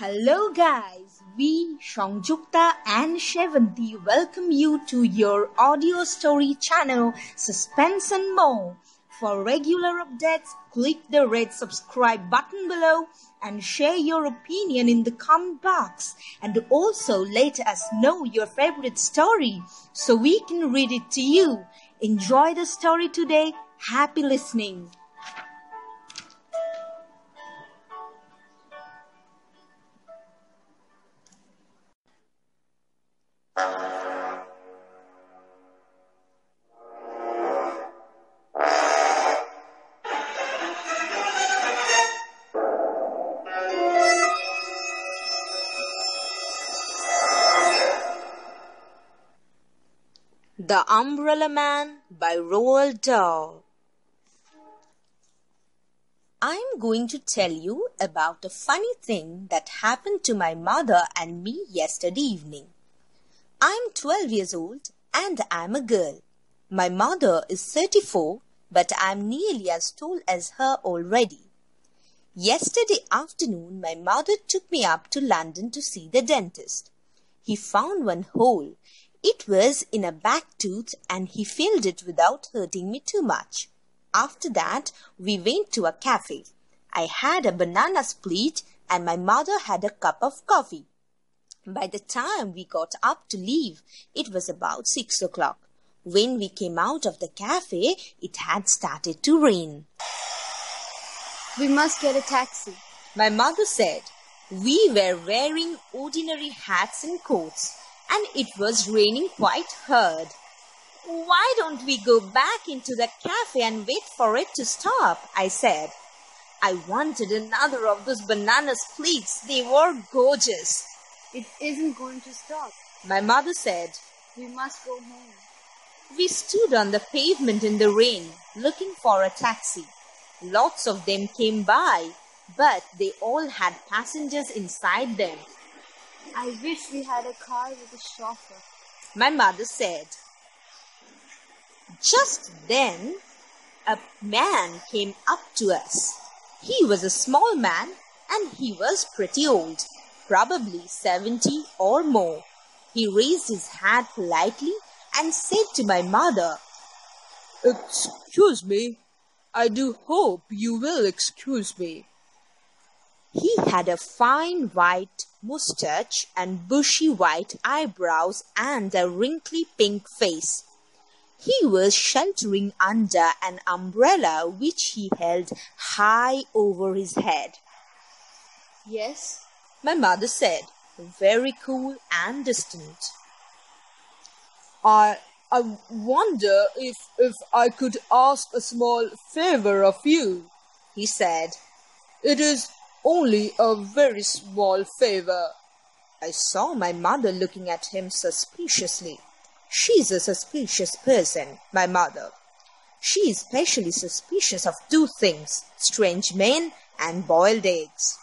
Hello guys, we Shangjukta and Shevanti welcome you to your audio story channel Suspense and More. For regular updates, click the red subscribe button below and share your opinion in the comment box. And also let us know your favorite story so we can read it to you. Enjoy the story today. Happy listening. The Umbrella Man by Roald Dahl. I'm going to tell you about a funny thing that happened to my mother and me yesterday evening. I'm 12 years old and I'm a girl. My mother is 34, but I'm nearly as tall as her already. Yesterday afternoon, my mother took me up to London to see the dentist. He found one hole. It was in a back tooth and he filled it without hurting me too much. After that, we went to a cafe. I had a banana split and my mother had a cup of coffee. By the time we got up to leave, it was about 6 o'clock. When we came out of the cafe, it had started to rain. We must get a taxi, my mother said. We were wearing ordinary hats and coats, and it was raining quite hard. Why don't we go back into the cafe and wait for it to stop? I said. I wanted another of those banana splits. They were gorgeous. It isn't going to stop, my mother said. We must go home. We stood on the pavement in the rain, looking for a taxi. Lots of them came by, but they all had passengers inside them. I wish we had a car with a chauffeur, my mother said. Just then, a man came up to us. He was a small man and he was pretty old, probably 70 or more. He raised his hat politely and said to my mother, "Excuse me, I do hope you will excuse me." He had a fine white moustache and bushy white eyebrows and a wrinkly pink face. He was sheltering under an umbrella which he held high over his head. Yes, my mother said, very cool and distant. I wonder if I could ask a small favor of you, he said. It is only a very small favor. I saw my mother looking at him suspiciously. She's a suspicious person, my mother. She is especially suspicious of two things, strange men and boiled eggs.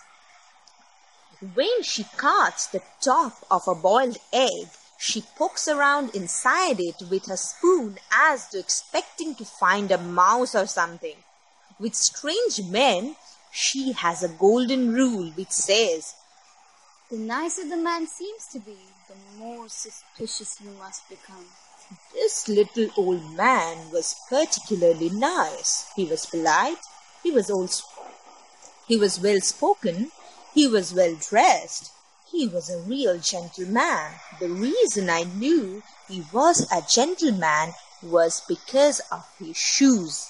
When she cuts the top of a boiled egg, she pokes around inside it with a spoon as though expecting to find a mouse or something. With strange men, she has a golden rule which says, the nicer the man seems to be, the more suspicious you must become. This little old man was particularly nice. He was polite, he was well spoken, he was well dressed. He was a real gentleman. The reason I knew he was a gentleman was because of his shoes.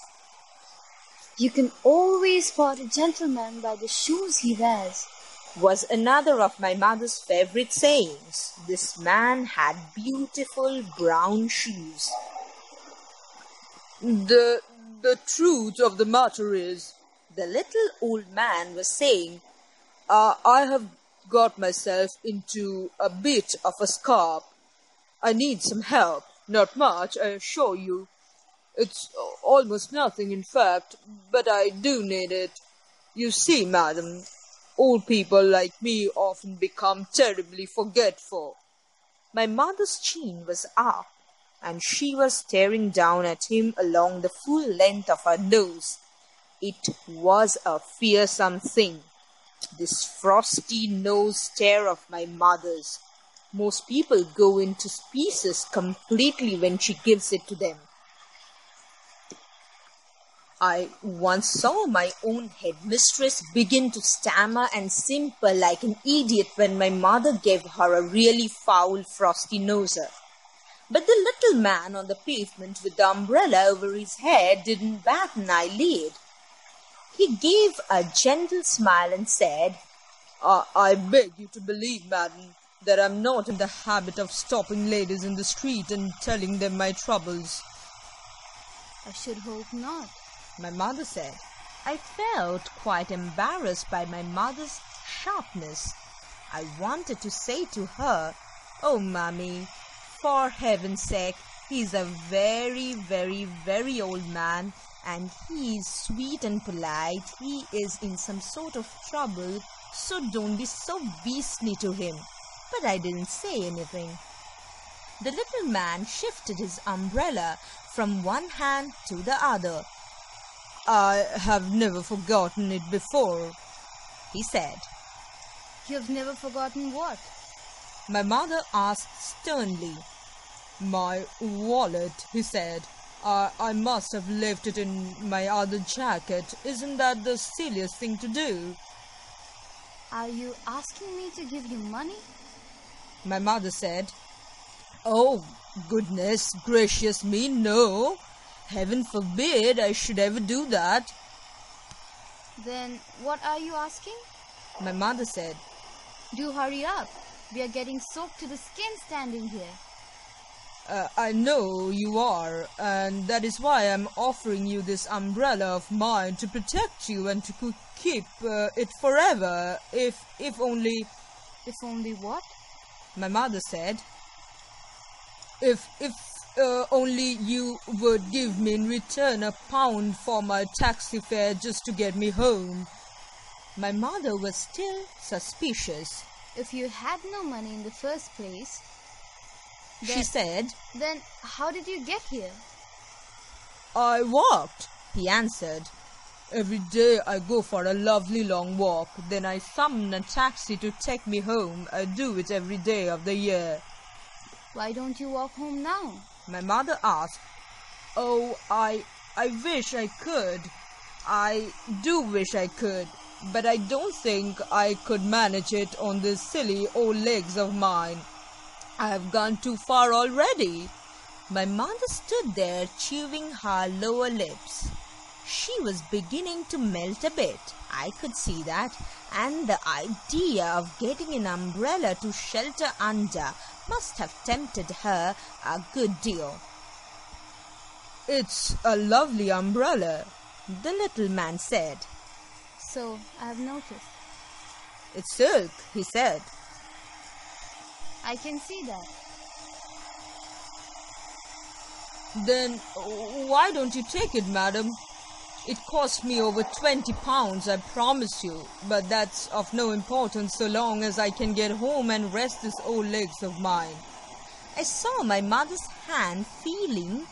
You can always spot a gentleman by the shoes he wears, was another of my mother's favorite sayings. This man had beautiful brown shoes. The truth of the matter is, the little old man was saying, I have got myself into a bit of a scrape. I need some help. Not much, I assure you. It's almost nothing, in fact, but I do need it. You see, madam, old people like me often become terribly forgetful. My mother's chin was up, and she was staring down at him along the full length of her nose. It was a fearsome thing. This frosty nose stare of my mother's. Most people go into pieces completely when she gives it to them. I once saw my own headmistress begin to stammer and simper like an idiot when my mother gave her a really foul frosty noser. But the little man on the pavement with the umbrella over his head didn't bat an eyelid. He gave a gentle smile and said, I beg you to believe, madam, that I'm not in the habit of stopping ladies in the street and telling them my troubles. I should hope not, my mother said. I felt quite embarrassed by my mother's sharpness. I wanted to say to her, "Oh, Mummy, for heaven's sake, he's a very, very, very old man, and he is sweet and polite. He is in some sort of trouble, so don't be so beastly to him." But I didn't say anything. The little man shifted his umbrella from one hand to the other. "I have never forgotten it before," he said. You have never forgotten what? My mother asked sternly. "My wallet," he said. I must have left it in my other jacket. Isn't that the silliest thing to do?" Are you asking me to give you money? My mother said. "Oh, goodness gracious me, no. Heaven forbid I should ever do that." Then what are you asking? My mother said. Do hurry up. We are getting soaked to the skin standing here. I know you are, and that is why I'm offering you this umbrella of mine to protect you and to keep it forever, if only... If only what? My mother said. If only you would give me in return £1 for my taxi fare just to get me home. My mother was still suspicious. If you had no money in the first place, she said, then how did you get here? "I walked," he answered. "Every day I go for a lovely long walk. Then I summon a taxi to take me home. I do it every day of the year." Why don't you walk home now? My mother asked. "Oh, I wish I could. I do wish I could. But I don't think I could manage it on these silly old legs of mine. I have gone too far already." My mother stood there chewing her lower lips. She was beginning to melt a bit. I could see that, and the idea of getting an umbrella to shelter under must have tempted her a good deal. "It's a lovely umbrella," the little man said. So I have noticed. "It's silk," he said. I can see that. "Then why don't you take it, madam? It cost me over £20, I promise you, but that's of no importance so long as I can get home and rest these old legs of mine." I saw my mother's hand feeling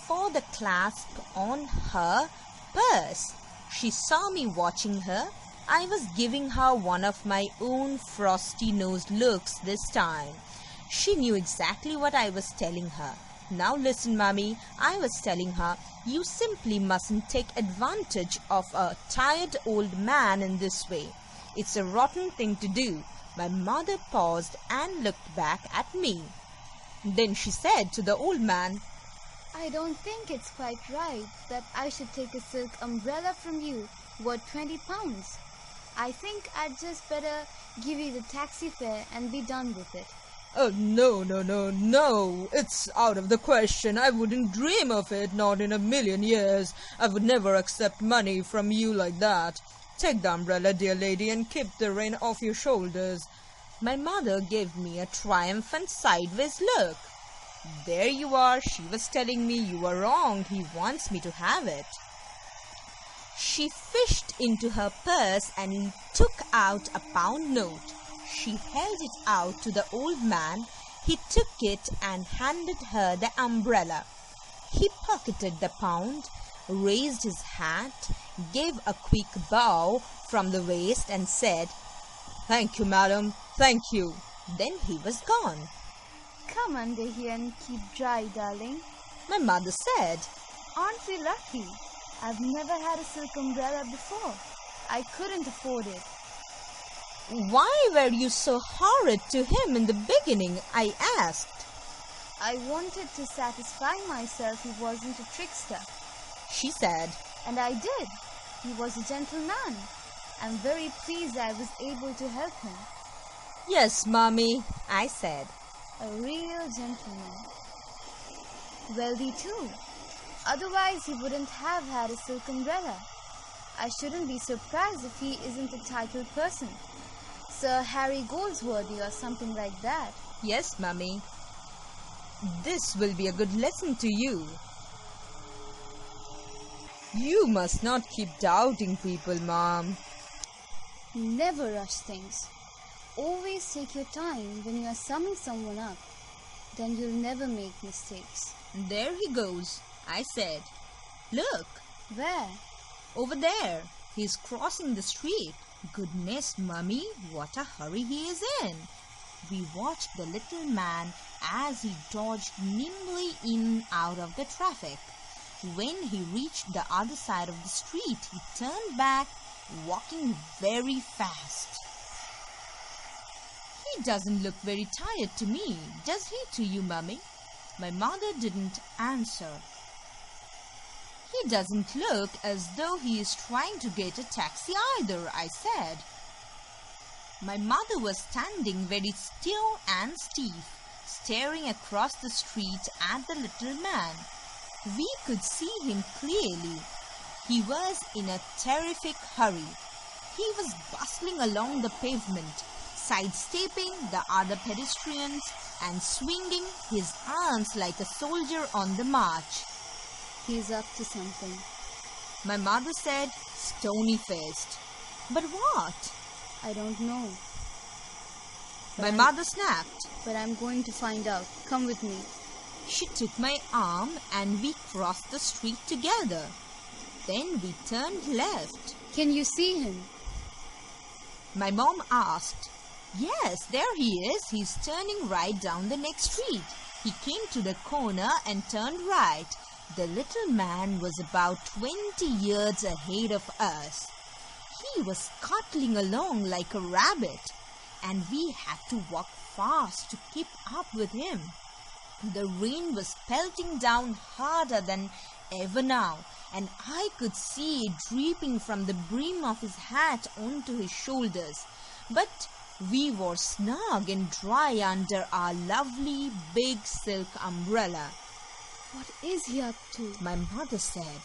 for the clasp on her purse. She saw me watching her. I was giving her one of my own frosty-nosed looks this time. She knew exactly what I was telling her. "Now listen, Mummy," I was telling her, "you simply mustn't take advantage of a tired old man in this way. It's a rotten thing to do." My mother paused and looked back at me. Then she said to the old man, I don't think it's quite right that I should take a silk umbrella from you worth £20. I think I'd just better give you the taxi fare and be done with it. "Oh, no. It's out of the question. I wouldn't dream of it, not in a million years. I would never accept money from you like that. Take the umbrella, dear lady, and keep the rain off your shoulders." My mother gave me a triumphant sideways look. "There you are," she was telling me. "You are wrong. He wants me to have it." She fished into her purse and took out a £1 note. She held it out to the old man. He took it and handed her the umbrella. He pocketed the £1, raised his hat, gave a quick bow from the waist and said, "Thank you, madam, thank you." Then he was gone. Come under here and keep dry, darling. My mother said. Aren't we lucky? I've never had a silk umbrella before. I couldn't afford it. "Why were you so horrid to him in the beginning?" I asked. I wanted to satisfy myself he wasn't a trickster. She said. And I did. He was a gentleman. I'm very pleased I was able to help him. "Yes, Mommy," I said. A real gentleman. Wealthy too. Otherwise he wouldn't have had a silk umbrella. I shouldn't be surprised if he isn't a titled person. Sir Harry Goldsworthy or something like that. "Yes, Mummy. This will be a good lesson to you. You must not keep doubting people, Mom." Never rush things. Always take your time when you are summing someone up. Then you'll never make mistakes. "There he goes," I said. "Look, Where? over there. He's crossing the street. Goodness, Mummy, what a hurry he is in." We watched the little man as he dodged nimbly in out of the traffic. When he reached the other side of the street, he turned back, walking very fast. "He doesn't look very tired to me, does he to you, Mummy?" My mother didn't answer. "He doesn't look as though he is trying to get a taxi either," I said. My mother was standing very still and stiff, staring across the street at the little man. We could see him clearly. He was in a terrific hurry. He was bustling along the pavement, sidestepping the other pedestrians and swinging his arms like a soldier on the march. He's up to something. My mother said, stony-faced. "But what?" I don't know. My mother snapped. But I'm going to find out. Come with me. She took my arm and we crossed the street together. Then we turned left. Can you see him? My mom asked. "Yes, there he is. He's turning right down the next street." He came to the corner and turned right. The little man was about 20 yards ahead of us. He was scuttling along like a rabbit, and we had to walk fast to keep up with him. The rain was pelting down harder than ever now, and I could see it dripping from the brim of his hat onto his shoulders. But we were snug and dry under our lovely big silk umbrella. What is he up to? My mother said.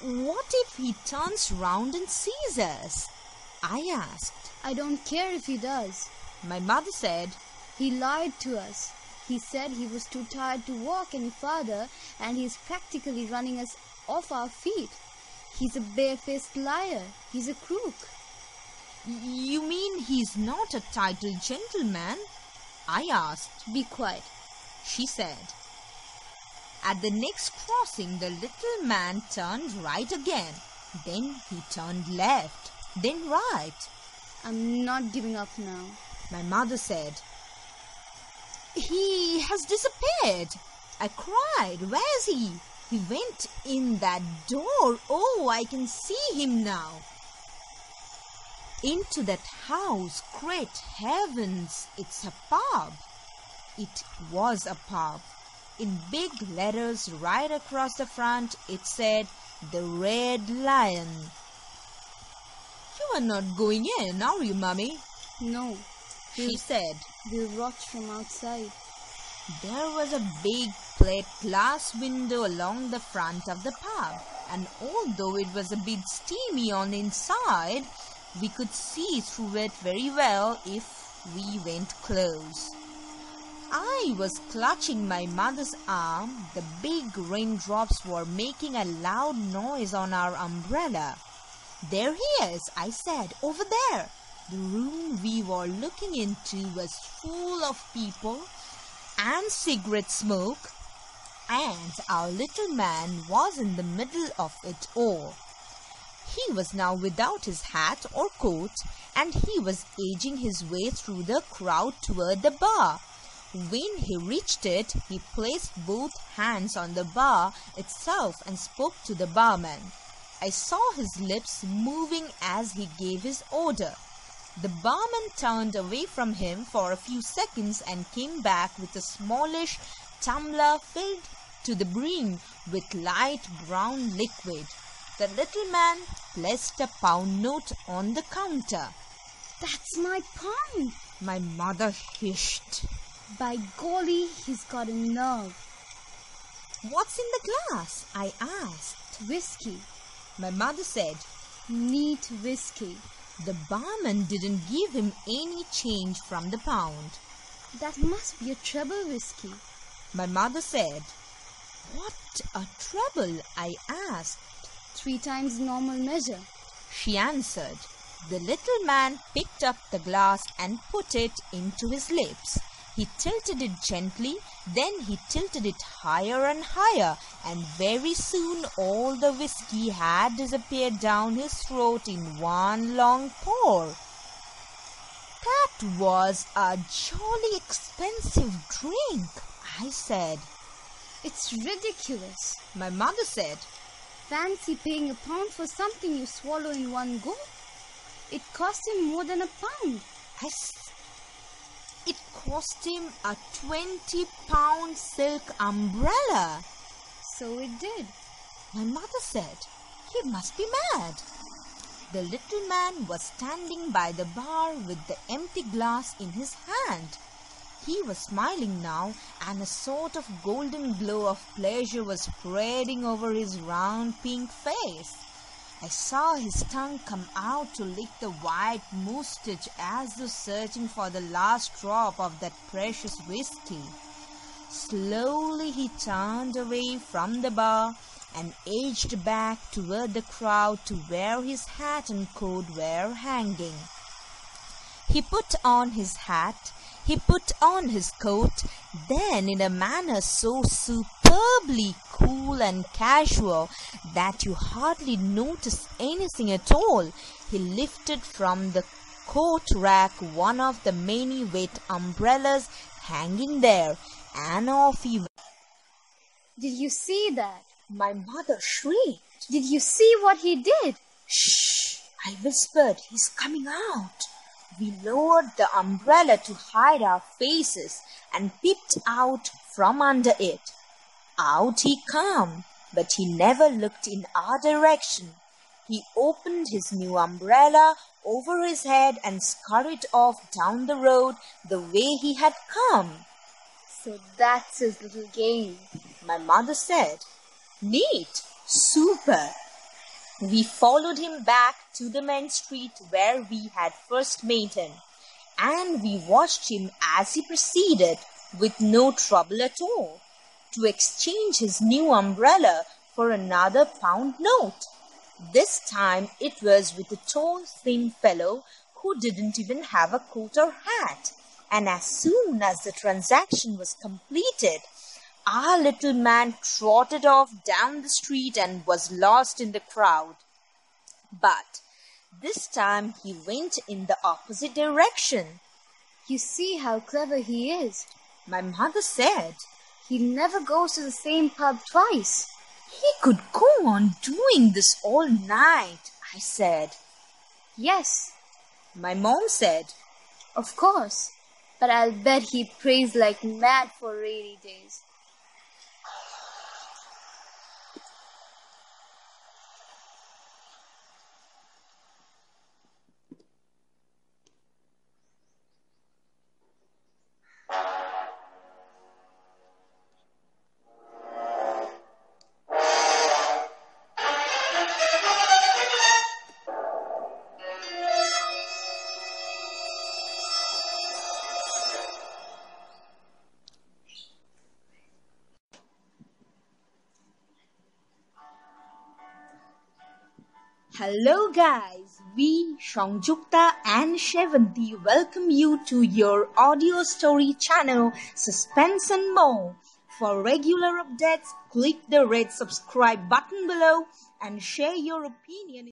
"What if he turns round and sees us?" I asked. I don't care if he does. My mother said. He lied to us. He said he was too tired to walk any farther, and he's practically running us off our feet. He's a barefaced liar. He's a crook. "You mean he's not a titled gentleman?" I asked. Be quiet, she said. At the next crossing, the little man turned right again. Then he turned left, then right. I'm not giving up now. My mother said. "He has disappeared!" I cried. "Where's he?" "He went in that door. Oh, I can see him now." Into that house. Great heavens, it's a pub. It was a pub. In big letters right across the front, it said, "The Red Lion." "You are not going in, are you, Mummy?" No, she said. We'll watch from outside. There was a big plate glass window along the front of the pub, and although it was a bit steamy on the inside, we could see through it very well if we went close. I was clutching my mother's arm. The big raindrops were making a loud noise on our umbrella. "There he is," I said, "over there." The room we were looking into was full of people and cigarette smoke, and our little man was in the middle of it all. He was now without his hat or coat, and he was edging his way through the crowd toward the bar. When he reached it, he placed both hands on the bar itself and spoke to the barman. I saw his lips moving as he gave his order. The barman turned away from him for a few seconds and came back with a smallish tumbler filled to the brim with light brown liquid. The little man placed a pound note on the counter. "That's my pound," my mother hissed. "By golly, he's got a nerve." "What's in the glass?" I asked. "Whiskey," my mother said. "Neat whiskey." The barman didn't give him any change from the pound. "That must be a treble whiskey," my mother said. "What a treble?" I asked. 3 times normal measure," she answered. The little man picked up the glass and put it into his lips. He tilted it gently, then he tilted it higher and higher, and very soon all the whiskey had disappeared down his throat in one long pour. "That was a jolly expensive drink," I said. "It's ridiculous," my mother said. "Fancy paying a pound for something you swallow in one go. It cost him more than a pound." It cost him a 20-pound silk umbrella. "So it did," my mother said. "He must be mad." The little man was standing by the bar with the empty glass in his hand. He was smiling now, and a sort of golden glow of pleasure was spreading over his round pink face. I saw his tongue come out to lick the white moustache as though searching for the last drop of that precious whiskey. Slowly he turned away from the bar and edged back toward the crowd to where his hat and coat were hanging. He put on his hat, he put on his coat, then in a manner so superbly cool and casual that you hardly noticed anything at all, he lifted from the coat rack one of the many wet umbrellas hanging there, and off he went. "Did you see that?" my mother shrieked. "Did you see what he did?" "Shh!" I whispered. "He's coming out." We lowered the umbrella to hide our faces and peeped out from under it. Out he came, but he never looked in our direction. He opened his new umbrella over his head and scurried off down the road the way he had come. "So that's his little game," my mother said. "Neat! Super!" We followed him back to the main street where we had first met him, and we watched him as he proceeded, with no trouble at all, to exchange his new umbrella for another pound note. This time it was with a tall, thin fellow who didn't even have a coat or hat, and as soon as the transaction was completed, our little man trotted off down the street and was lost in the crowd. But this time he went in the opposite direction. "You see how clever he is," my mother said. "He never goes to the same pub twice." "He could go on doing this all night," I said. "Yes," my mom said. "Of course, but I'll bet he prays like mad for rainy days." Hello guys, we Shangjukta and Shevanti welcome you to your audio story channel Suspense and More. For regular updates, click the red subscribe button below and share your opinion.